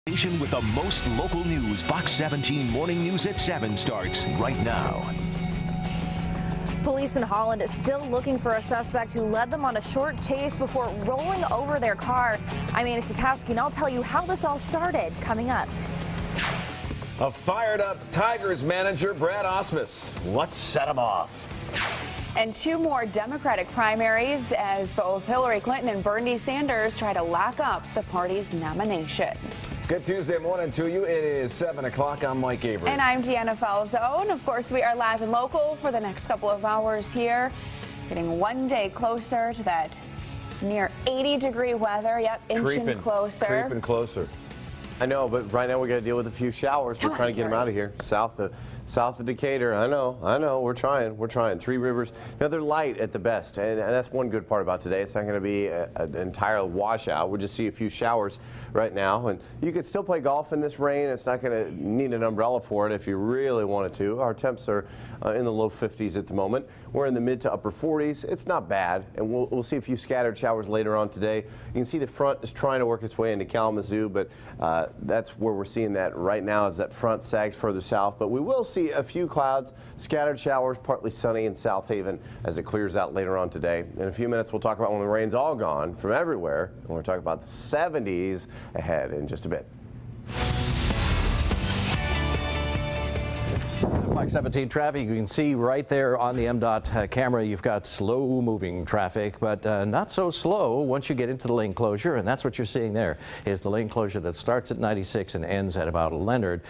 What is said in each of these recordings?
Station with the most local news. Fox 17 Morning News at 7 starts right now. Police in Holland is still looking for a suspect who led them on a short chase before rolling over their car. I'm Annie Satowski, and I'll tell you how this all started coming up. A fired-up Tigers manager, Brad Ausmus. What set him off? And two more Democratic primaries as both Hillary Clinton and Bernie Sanders try to lock up the party's nomination. Good Tuesday morning to you. It is 7 o'clock. I'm Mike Avery. And I'm Deanna Falzone. Of course, we are live and local for the next couple of hours here. Getting one day closer to that near 80-degree weather. Yep, inching closer. Creeping closer. I know, but right now we got to deal with a few showers. We're trying to get them out of here. South of Decatur. I know. We're trying. Three Rivers. Now they're light at the best, and that's one good part about today. It's not going to be an entire washout. We'll just see a few showers right now, and you could still play golf in this rain. It's not going to need an umbrella for it if you really wanted to. Our temps are in the low 50s at the moment. We're in the mid to upper 40s. It's not bad, and we'll see a few scattered showers later on today. You can see the front is trying to work its way into Kalamazoo, but that's where we're seeing that right now as that front sags further south. But we will see a few clouds, scattered showers, partly sunny in South Haven as it clears out later on today. In a few minutes, we'll talk about when the rain's all gone from everywhere, and we're talking about the 70s ahead in just a bit. Fox 17 traffic, you can see right there on the MDOT camera, you've got slow moving traffic, but not so slow once you get into the lane closure, and that's what you're seeing there is the lane closure that starts at 96 and ends at about Leonard.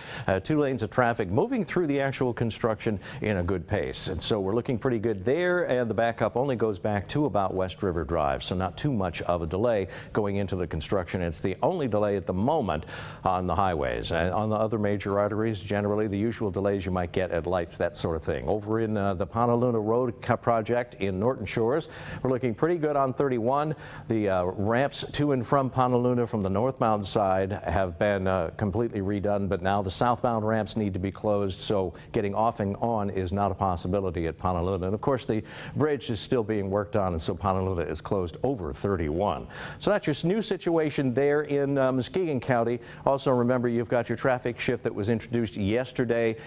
2 lanes of traffic moving through the actual construction in a good pace, and so we're looking pretty good there, and the backup only goes back to about West River Drive, so not too much of a delay going into the construction. It's the only delay at the moment on the highways. And on the other major arteries, generally the usual delays you might get at lights, that sort of thing. Over in the Honolulu Road project in Norton Shores, we're looking pretty good on 31. The ramps to and from Honolulu from the northbound side have been completely redone, but now the southbound ramps need to be closed, so getting off and on is not a possibility at Honolulu. And of course, the bridge is still being worked on, and so Honolulu is closed over 31. So that's your new situation there in Muskegon County. Also, remember, you've got your traffic shift that was introduced yesterday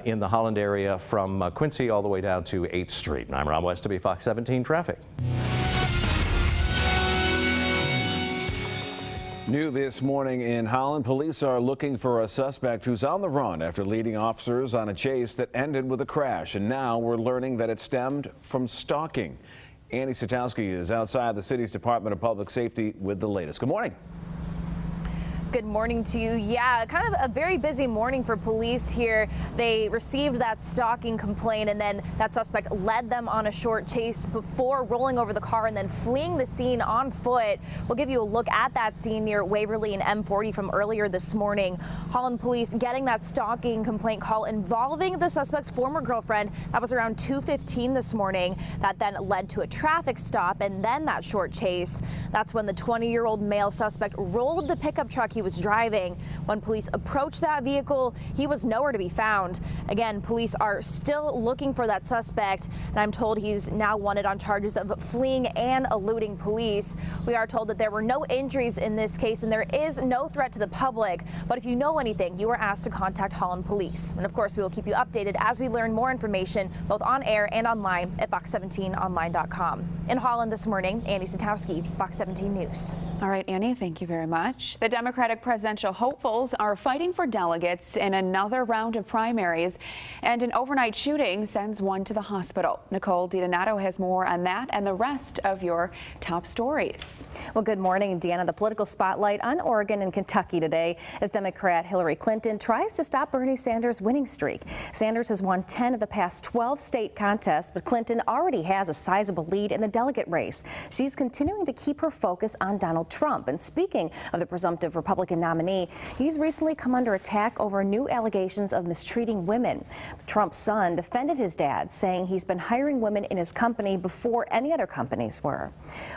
in the Holland area from Quincy all the way down to 8th Street. And I'm Ron Westerby, Fox 17 Traffic. New this morning in Holland, police are looking for a suspect who's on the run after leading officers on a chase that ended with a crash. And now we're learning that it stemmed from stalking. Annie Satowski is outside the city's Department of Public Safety with the latest. Good morning. Good morning to you. Yeah, kind of a very busy morning for police here. They received that stalking complaint, and then that suspect led them on a short chase before rolling over the car and then fleeing the scene on foot. We'll give you a look at that scene near Waverly and M40 from earlier this morning. Holland police getting that stalking complaint call involving the suspect's former girlfriend. That was around 2:15 this morning. That then led to a traffic stop and then that short chase. That's when the 20-year-old male suspect rolled the pickup truck he was driving. When police approached that vehicle, he was nowhere to be found. Again, police are still looking for that suspect, and I'm told he's now wanted on charges of fleeing and eluding police. We are told that there were no injuries in this case and there is no threat to the public. But if you know anything, you are asked to contact Holland Police. And of course, we will keep you updated as we learn more information both on air and online at fox17online.com. In Holland this morning, Annie Satowski, Fox 17 News. All right, Annie, thank you very much. The Democratic presidential hopefuls are fighting for delegates in another round of primaries, and an overnight shooting sends one to the hospital. Nicole DiDonato has more on that and the rest of your top stories. Well, good morning, Deanna. The political spotlight on Oregon and Kentucky today as Democrat Hillary Clinton tries to stop Bernie Sanders' winning streak. Sanders has won 10 of the past 12 state contests, but Clinton already has a sizable lead in the delegate race. She's continuing to keep her focus on Donald Trump. And speaking of the presumptive Republican nominee, he's recently come under attack over new allegations of mistreating women. Trump's son defended his dad, saying he's been hiring women in his company before any other companies were.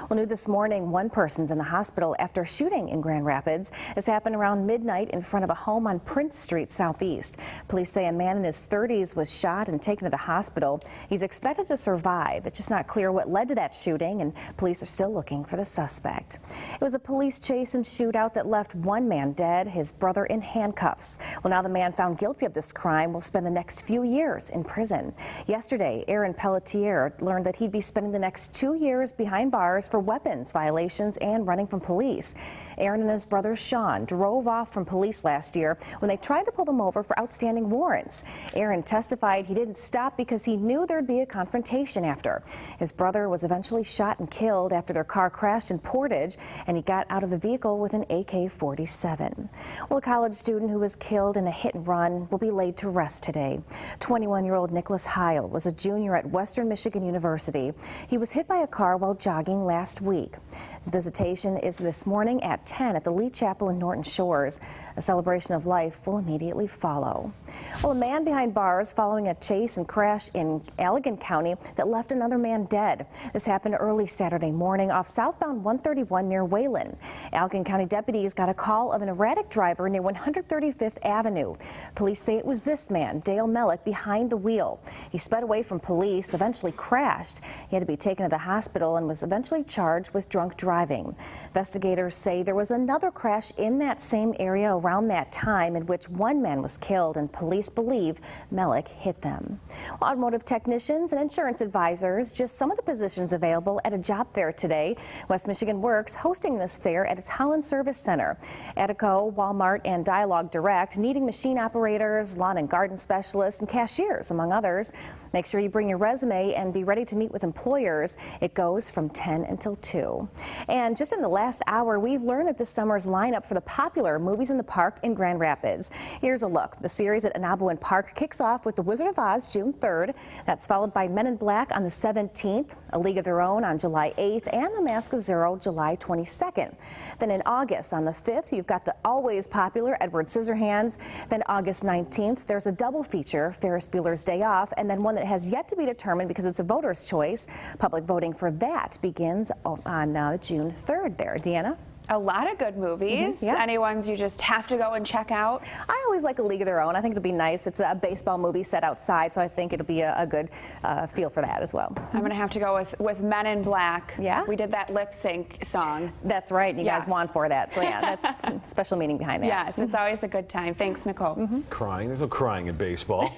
Well, new this morning, one person's in the hospital after a shooting in Grand Rapids. This happened around midnight in front of a home on Prince Street Southeast. Police say a man in his 30s was shot and taken to the hospital. He's expected to survive. It's just not clear what led to that shooting, and police are still looking for the suspect. It was a police chase and shootout that left one one man dead, his brother in handcuffs. Well, now the man found guilty of this crime will spend the next few years in prison. Yesterday, Aaron Pelletier learned that he'd be spending the next 2 years behind bars for weapons violations and running from police. Aaron and his brother Sean drove off from police last year when they tried to pull them over for outstanding warrants. Aaron testified he didn't stop because he knew there'd be a confrontation after. His brother was eventually shot and killed after their car crashed in Portage, and he got out of the vehicle with an AK-47. Well, a college student who was killed in a hit and run will be laid to rest today. 21-year-old Nicholas Heil was a junior at Western Michigan University. He was hit by a car while jogging last week. His visitation is this morning at 10 at the Lee Chapel in Norton Shores. A celebration of life will immediately follow. Well, a man behind bars following a chase and crash in Allegan County that left another man dead. This happened early Saturday morning off southbound 131 near Wayland. Allegan County deputies got a call of an erratic driver near 135th Avenue. Police say it was this man, Dale Mellick, behind the wheel. He sped away from police, eventually crashed. He had to be taken to the hospital and was eventually charged with drunk driving. Investigators say there was another crash in that same area around that time in which one man was killed, and police believe Mellick hit them. Well, automotive technicians and insurance advisors, just some of the positions available at a job fair today. West Michigan Works hosting this fair at its Holland Service Center. Attico, Walmart, and Dialogue Direct needing machine operators, lawn and garden specialists, and cashiers, among others. Make sure you bring your resume and be ready to meet with employers. It goes from 10 until 2. And just in the last hour, we've learned that this summer's lineup for the popular Movies in the Park in Grand Rapids. Here's a look. The series at Anabuin Park kicks off with The Wizard of Oz June 3rd. That's followed by Men in Black on the 17th, A League of Their Own on July 8th, and The Mask of Zorro July 22nd. Then in August on the 5th, you've got the always popular Edward Scissorhands. Then August 19th, there's a double feature, Ferris Bueller's Day Off, and then one that has yet to be determined because it's a voter's choice. Public voting for that begins on June 3rd there. Deanna? A lot of good movies. Yeah. Any ones you just have to go and check out? I always like A League of Their Own. I think it'll be nice. It's a baseball movie set outside, so I think it'll be a good feel for that as well. I'm going to have to go with Men in Black. Yeah? We did that lip sync song. That's right. You Yeah. guys won for that. So yeah, that's a special meaning behind that. Yes, it's always a good time. Thanks, Nicole. Crying. There's no crying in baseball.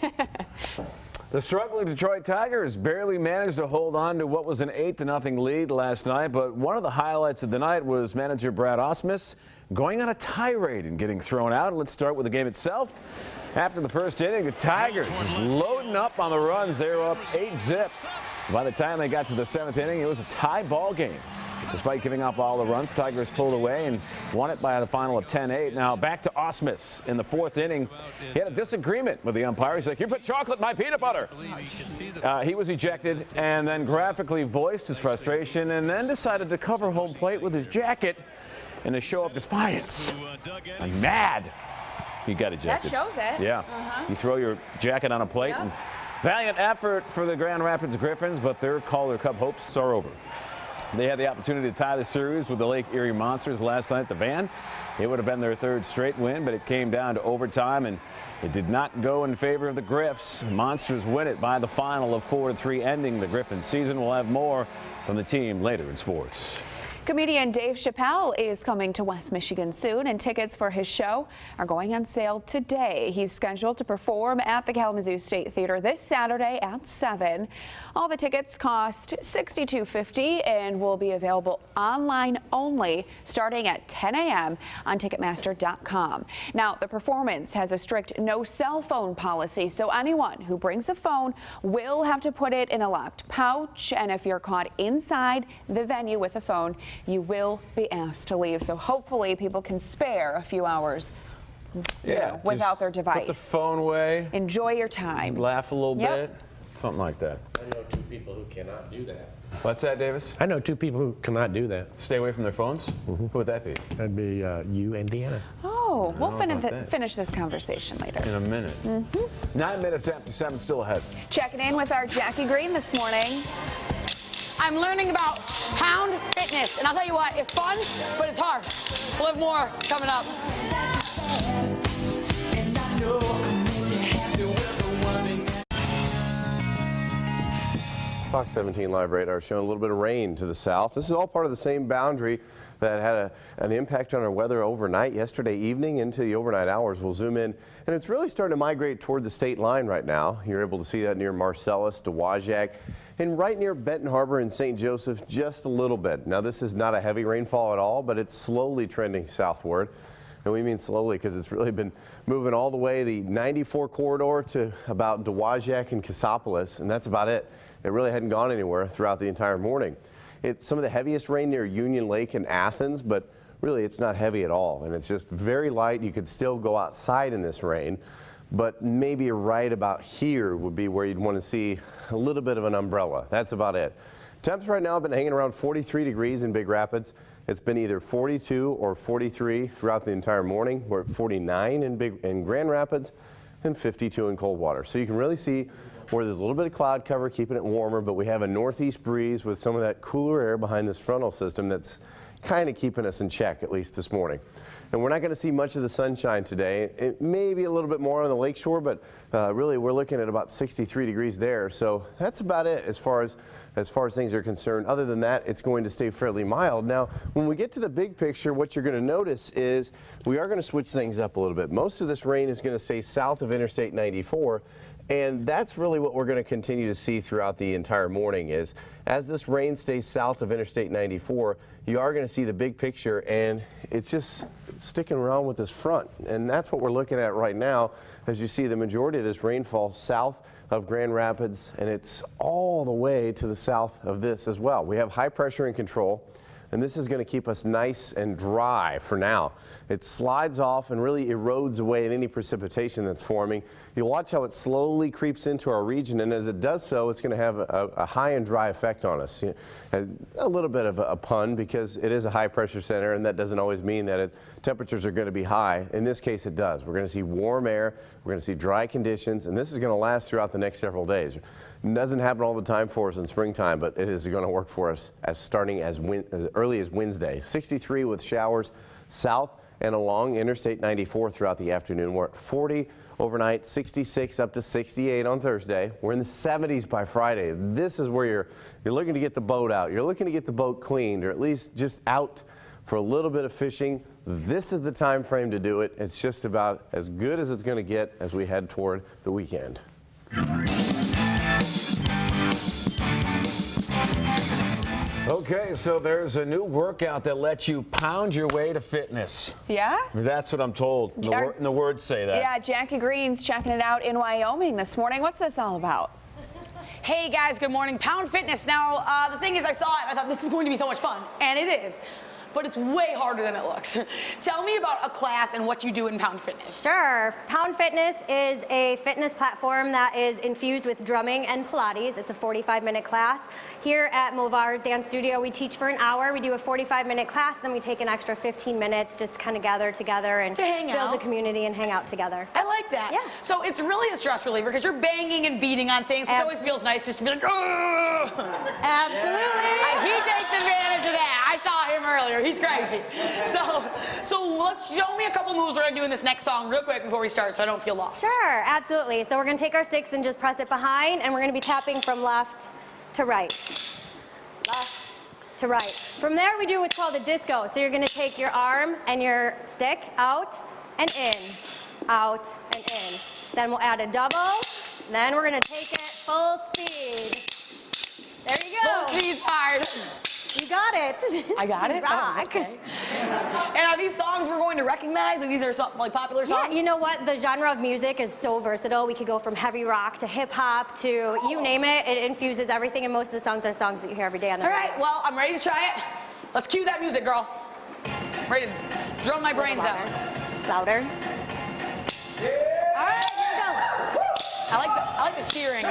The struggling Detroit Tigers barely managed to hold on to what was an 8-0 lead last night, but one of the highlights of the night was manager Brad Ausmus going on a tirade and getting thrown out. Let's start with the game itself. After the first inning, the Tigers just loading up on the runs. They were up 8-0. By the time they got to the 7th inning, it was a tie ball game. Despite giving up all the runs, Tigers pulled away and won it by the final of 10-8. Now back to Ausmus in the 4th inning. He had a disagreement with the umpire. He's like, "You put chocolate in my peanut butter." He was ejected and then graphically voiced his frustration and then decided to cover home plate with his jacket in a show of defiance. I'm mad. He got ejected. That shows it. Yeah. You throw your jacket on a plate. Yep. And valiant effort for the Grand Rapids Griffins, but their Calder Cup hopes are over. They had the opportunity to tie the series with the Lake Erie Monsters last night at the Van. It would have been their 3rd straight win, but it came down to overtime, and it did not go in favor of the Griffs. Monsters win it by the final of 4-3, ending the Griffins season. We'll have more from the team later in sports. Comedian Dave Chappelle is coming to West Michigan soon, and tickets for his show are going on sale today. He's scheduled to perform at the Kalamazoo State Theater this Saturday at 7. All the tickets cost $62.50 and will be available online only starting at 10 a.m. on Ticketmaster.com. Now, the performance has a strict no cell phone policy, so anyone who brings a phone will have to put it in a locked pouch, and if you're caught inside the venue with a phone, you will be asked to leave. So hopefully people can spare a few hours without their device. Put the phone away. Enjoy your time. Laugh a little Yep. bit. Something like that. I know 2 people who cannot do that. What's that, Davis? I know 2 people who cannot do that. Stay away from their phones? Who would that be? That'd be you and Deanna. Oh, we'll know about that. finish this conversation later. In a minute. 9 minutes after 7, still ahead. Checking in with our Jackie Green this morning. I'm learning about Pound Fitness, and I'll tell you what, it's fun, but it's hard. We'll have more coming up. Fox 17 live radar showing a little bit of rain to the south. This is all part of the same boundary that had an impact on our weather overnight yesterday evening into the overnight hours. We'll zoom in, and it's really starting to migrate toward the state line right now. You're able to see that near Marcellus, Dowagiac, and right near Benton Harbor and St. Joseph just a little bit. Now, this is not a heavy rainfall at all, but it's slowly trending southward. And we mean slowly because it's really been moving all the way the 94 corridor to about Dowagiac and Cassopolis, and that's about it. It really hadn't gone anywhere throughout the entire morning. It's some of the heaviest rain near Union Lake and Athens, but really it's not heavy at all, and it's just very light. You could still go outside in this rain, but maybe right about here would be where you'd want to see a little bit of an umbrella. That's about it. Temps right now have been hanging around 43 degrees in Big Rapids. It's been either 42 or 43 throughout the entire morning. We're at 49 in Grand Rapids and 52 in Coldwater. So you can really see where there's a little bit of cloud cover keeping it warmer, but we have a northeast breeze with some of that cooler air behind this frontal system that's kind of keeping us in check, at least this morning. And we're not going to see much of the sunshine today. It may be a little bit more on the lakeshore, but really we're looking at about 63 degrees there. So that's about it as far as things are concerned. Other than that, it's going to stay fairly mild. Now, when we get to the big picture, what you're going to notice is we are going to switch things up a little bit. Most of this rain is going to stay south of Interstate 94. And that's really what we're going to continue to see throughout the entire morning is as this rain stays south of Interstate 94, you are going to see the big picture, and it's just sticking around with this front. And that's what we're looking at right now as you see the majority of this rainfall south of Grand Rapids, and it's all the way to the south of this as well. We have high pressure in control, and this is going to keep us nice and dry for now. It slides off and really erodes away at any precipitation that's forming. You'll watch how it slowly creeps into our region, and as it does so, it's going to have a high and dry effect on us. A little bit of a pun because it is a high pressure center, and that doesn't always mean that temperatures are going to be high. In this case, it does. We're going to see warm air, we're going to see dry conditions, and this is going to last throughout the next several days. It doesn't happen all the time for us in springtime, but it is going to work for us starting as early as Wednesday. 63 with showers south and along Interstate 94 throughout the afternoon. We're at 40 overnight, 66 up to 68 on Thursday. We're in the 70s by Friday. This is where you're looking to get the boat out. You're looking to get the boat cleaned, or at least just out for a little bit of fishing. This is the time frame to do it. It's just about as good as it's going to get as we head toward the weekend. Okay, so there's a new workout that lets you pound your way to fitness. Yeah? That's what I'm told. The words say that. Yeah, Jackie Green's checking it out in Wyoming this morning. What's this all about? Hey guys, good morning. Pound Fitness. Now, the thing is, I saw it, I thought this is going to be so much fun, and it is. But it's way harder than it looks. Tell me about a class and what you do in Pound Fitness. Sure. Pound Fitness is a fitness platform that is infused with drumming and Pilates. It's a 45-minute class. Here at Movar Dance Studio, we teach for an hour. We do a 45-minute class, then we take an extra 15 minutes just to kind of gather together and build a community and hang out together. I like that. Yeah. So it's really a stress reliever because you're banging and beating on things. It always feels nice just to be like, oh. Absolutely. He takes advantage of that. I saw him earlier. He's crazy. So let's show me a couple moves we're going to do in this next song real quick before we start so I don't feel lost. Sure, absolutely. So we're going to take our sticks and just press it behind, and we're going to be tapping from left to right. Left to right. From there, we do what's called a disco. So you're going to take your arm and your stick out and in, out and in. Then we'll add a double. Then we're going to take it full speed. There you go. Full speed's hard. You got it. I got it? Rock. Oh, okay. And are these songs we're going to recognize? Like these are some, like popular songs? Yeah, you know what? The genre of music is so versatile. We could go from heavy rock to hip hop to you name it. It infuses everything, and most of the songs are songs that you hear every day on the radio. All right, well, I'm ready to try it. Let's cue that music, girl. I'm ready to drum my brains out. Louder. All right, here we go. I like the cheering.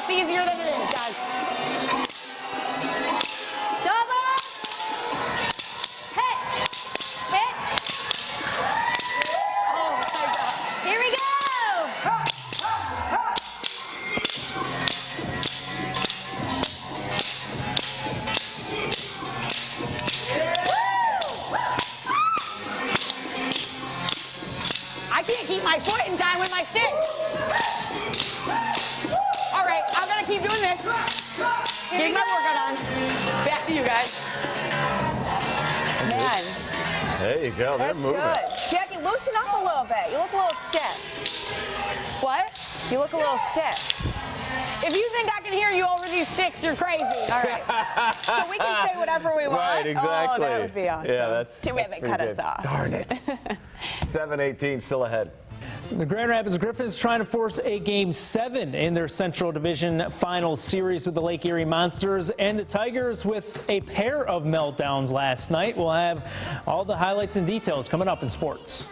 Easier than it is, guys. Double. Hit. fitness. Getting my workout on. Back to you guys. Man, There you go. They're that's moving. good. Jackie, loosen up a little bit. You look a little stiff. What? You look a little stiff. If you think I can hear you over these sticks, you're crazy. All right. So we can say whatever we want. Right, exactly. Oh, that would be awesome. Yeah, that's too bad they pretty cut good. us off. Darn it. 7:18 still ahead. The Grand Rapids Griffins trying to force a Game 7 in their Central Division final series with the Lake Erie Monsters, and the Tigers with a pair of meltdowns last night. We'll have all the highlights and details coming up in sports.